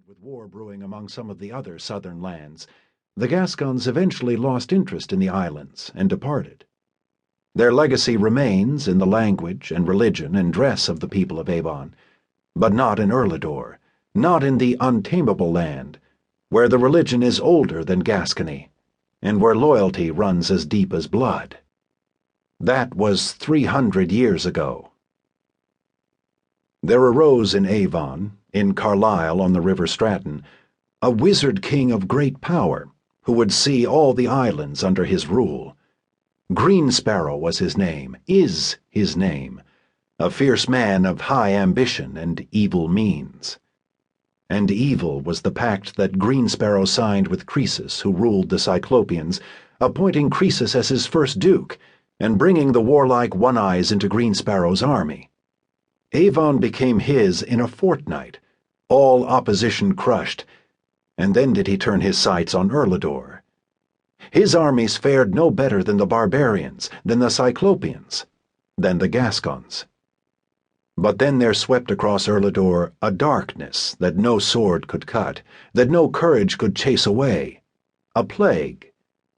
With war brewing among some of the other southern lands, the Gascons eventually lost interest in the islands and departed. Their legacy remains in the language and religion and dress of the people of Avon, but not in Eriador, not in the untamable land, where the religion is older than Gascony, and where loyalty runs as deep as blood. That was 300 years ago. There arose in Avon, in Carlisle on the River Stratton, a wizard-king of great power, who would see all the islands under his rule. Greensparrow was his name, is his name, a fierce man of high ambition and evil means. And evil was the pact that Greensparrow signed with Croesus, who ruled the Cyclopians, appointing Croesus as his first duke, and bringing the warlike One-Eyes into Greensparrow's army. Avon became his in a fortnight, all opposition crushed, and then did he turn his sights on Eriador. His armies fared no better than the barbarians, than the Cyclopians, than the Gascons. But then there swept across Eriador a darkness that no sword could cut, that no courage could chase away, a plague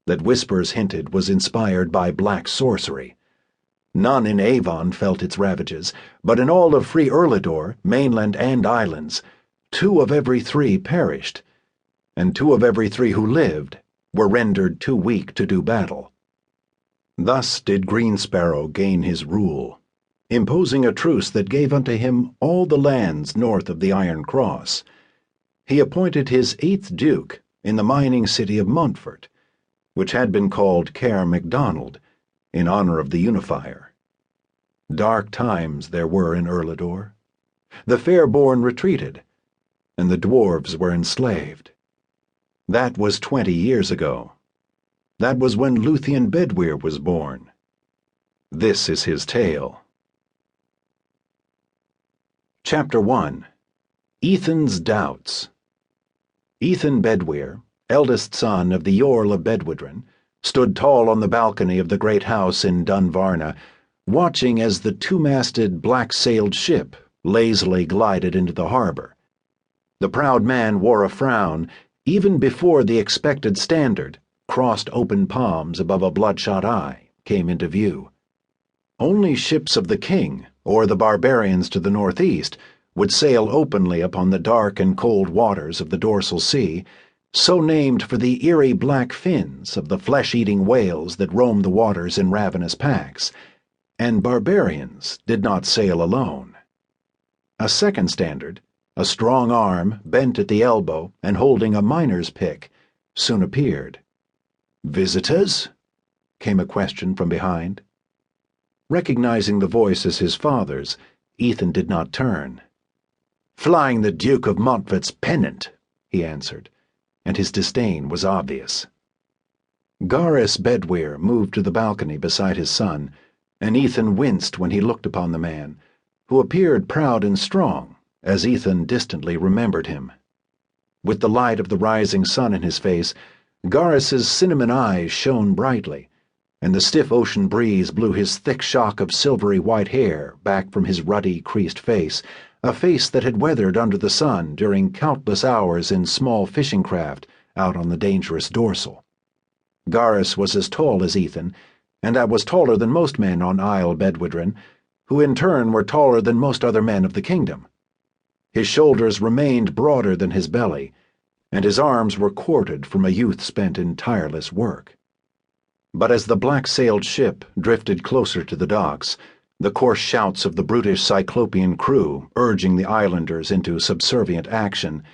that whispers hinted was inspired by black sorcery. None in Avon felt its ravages, but in all of free Eriador, mainland and islands, 2 of every 3 perished, and 2 of every 3 who lived were rendered too weak to do battle. Thus did Greensparrow gain his rule, imposing a truce that gave unto him all the lands north of the Iron Cross. He appointed his 8th duke in the mining city of Montfort, which had been called Caer Macdonald, in honor of the unifier. Dark times there were in Eriador. The fair-born retreated, and the dwarfs were enslaved. That was 20 years ago. That was when Luthien Bedwyr was born. This is his tale. Chapter 1. Ethan's Doubts. Ethan Bedwyr, eldest son of the Jarl of Bedwyr, stood tall on the balcony of the great house in Dunvarna, watching as the 2-masted, black-sailed ship lazily glided into the harbor. The proud man wore a frown even before the expected standard, crossed open palms above a bloodshot eye, came into view. Only ships of the king, or the barbarians to the northeast, would sail openly upon the dark and cold waters of the dorsal sea, so named for the eerie black fins of the flesh-eating whales that roam the waters in ravenous packs, and barbarians did not sail alone. A second standard, a strong arm bent at the elbow and holding a miner's pick, soon appeared. "Visitors?" came a question from behind. Recognizing the voice as his father's, Ethan did not turn. "Flying the Duke of Montfort's pennant," he answered, and his disdain was obvious. Gareth Bedwyr moved to the balcony beside his son, and Ethan winced when he looked upon the man, who appeared proud and strong, as Ethan distantly remembered him. With the light of the rising sun in his face, Gareth's cinnamon eyes shone brightly, and the stiff ocean breeze blew his thick shock of silvery white hair back from his ruddy, creased face, a face that had weathered under the sun during countless hours in small fishing craft out on the dangerous dorsal. Gareth was as tall as Ethan, and that was taller than most men on Isle Bedwyr, who in turn were taller than most other men of the kingdom. His shoulders remained broader than his belly, and his arms were corded from a youth spent in tireless work. But as the black-sailed ship drifted closer to the docks, the coarse shouts of the brutish cyclopian crew urging the islanders into subservient action,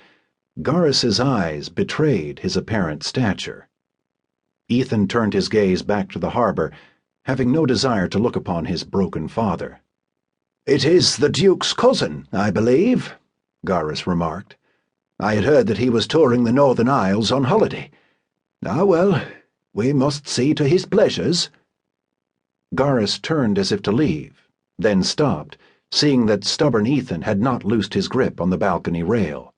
Gareth's eyes betrayed his apparent stature. Ethan turned his gaze back to the harbor, having no desire to look upon his broken father. "It is the Duke's cousin, I believe," Gareth remarked. "I had heard that he was touring the Northern Isles on holiday. Ah, well, we must see to his pleasures." Gareth turned as if to leave, then stopped, seeing that stubborn Ethan had not loosed his grip on the balcony rail.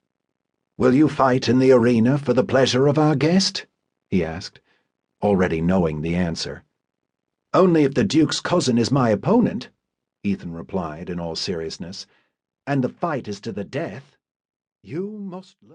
"Will you fight in the arena for the pleasure of our guest?" he asked, already knowing the answer. "Only if the Duke's cousin is my opponent," Ethan replied in all seriousness, "and the fight is to the death. You must